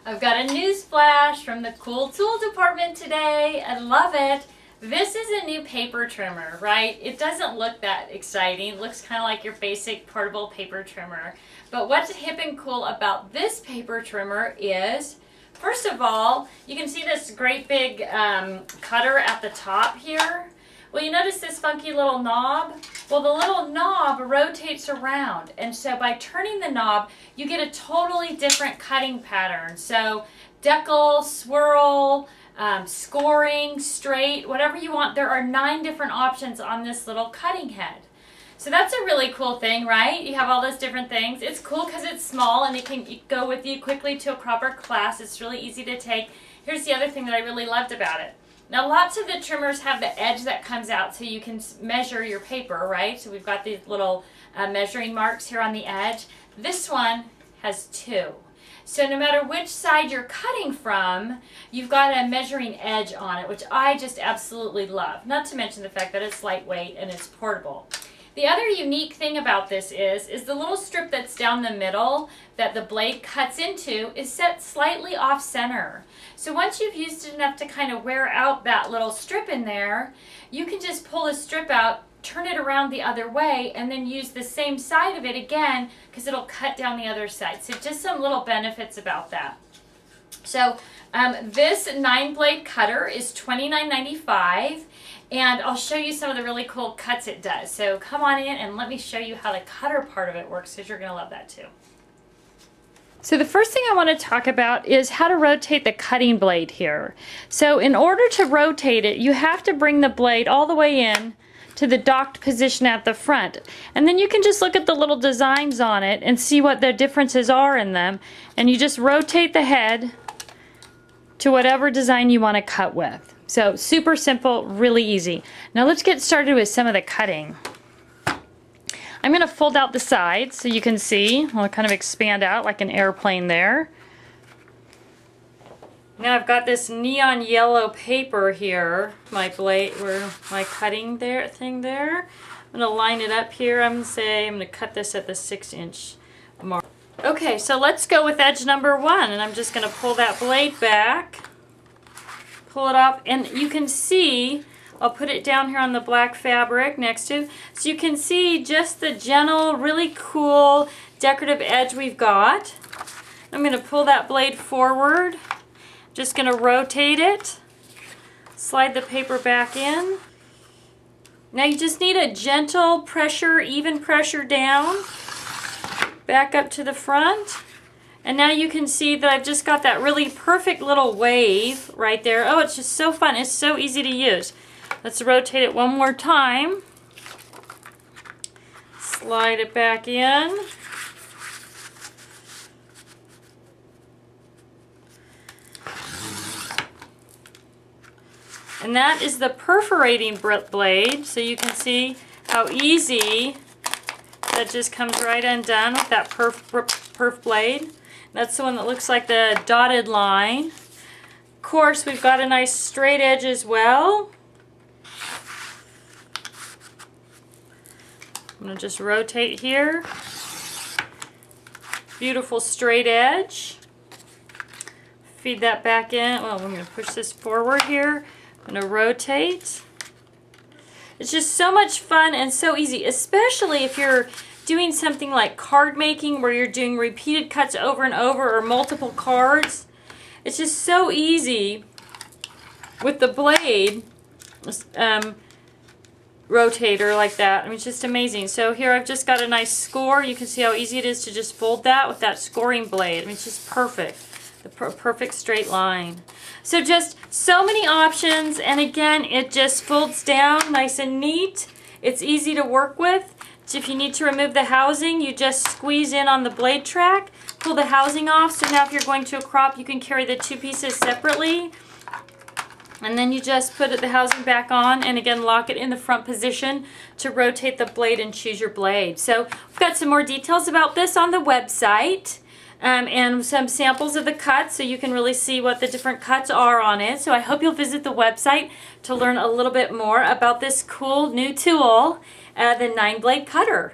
I've got a news flash from the cool tool department today. I love it. This is a new paper trimmer, right? It doesn't look that exciting. It looks kind of like your basic portable paper trimmer. But what's hip and cool about this paper trimmer is, first of all, you can see this great big cutter at the top here. Well, you notice this funky little knob? Well, the little knob rotates around, and so by turning the knob, you get a totally different cutting pattern. So decal, swirl, scoring, straight, whatever you want. There are 9 different options on this little cutting head. So that's a really cool thing, right? You have all those different things. It's cool because it's small and it can go with you quickly to a proper class. It's really easy to take. Here's the other thing that I really loved about it. Now, lots of the trimmers have the edge that comes out so you can measure your paper, right? So we've got these little measuring marks here on the edge. This one has 2. So no matter which side you're cutting from, you've got a measuring edge on it, which I just absolutely love. Not to mention the fact that it's lightweight and it's portable. The other unique thing about this is the little strip that's down the middle that the blade cuts into is set slightly off center. So once you've used it enough to kind of wear out that little strip in there, you can just pull the strip out, turn it around the other way, and then use the same side of it again because it'll cut down the other side. So just some little benefits about that. So this 9-blade cutter is $29.95. And I'll show you some of the really cool cuts it does. So come on in and let me show you how the cutter part of it works, because you're going to love that too. So the first thing I want to talk about is how to rotate the cutting blade here. So in order to rotate it, you have to bring the blade all the way in to the docked position at the front. And then you can just look at the little designs on it and see what the differences are in them. And you just rotate the head to whatever design you want to cut with. So super simple, really easy. Now let's get started with some of the cutting. I'm going to fold out the sides so you can see. I'll kind of expand out like an airplane there. Now I've got this neon yellow paper here, my blade, or my cutting thing there. I'm going to line it up here. I'm going to cut this at the 6-inch mark. Okay, so let's go with edge number 1, and I'm just going to pull that blade back. Pull it off, and you can see, I'll put it down here on the black fabric next to, so you can see just the gentle, really cool decorative edge we've got. I'm going to pull that blade forward, just going to rotate it, slide the paper back in. Now you just need a gentle pressure, even pressure down, back up to the front. And now you can see that I've just got that really perfect little wave right there. Oh, it's just so fun. It's so easy to use. Let's rotate it one more time. Slide it back in. And that is the perforating blade. So you can see how easy that just comes right undone with that perf blade. That's the one that looks like the dotted line. Of course, we've got a nice straight edge as well. I'm going to just rotate here. Beautiful straight edge. Feed that back in. Well, I'm going to push this forward here. I'm going to rotate. It's just so much fun and so easy, especially if you're doing something like card making where you're doing repeated cuts over and over, or multiple cards. It's just so easy with the blade rotator like that. I mean, it's just amazing. So here I've just got a nice score. You can see how easy it is to just fold that with that scoring blade. I mean, it's just perfect. The perfect straight line. So just so many options, and again, it just folds down nice and neat. It's easy to work with. So if you need to remove the housing, you just squeeze in on the blade track, pull the housing off. So now if you're going to a crop, you can carry the 2 pieces separately. And then you just put the housing back on, and again lock it in the front position to rotate the blade and choose your blade. So we've got some more details about this on the website. And some samples of the cuts so you can really see what the different cuts are on it. So I hope you'll visit the website to learn a little bit more about this cool new tool, the 9-blade cutter.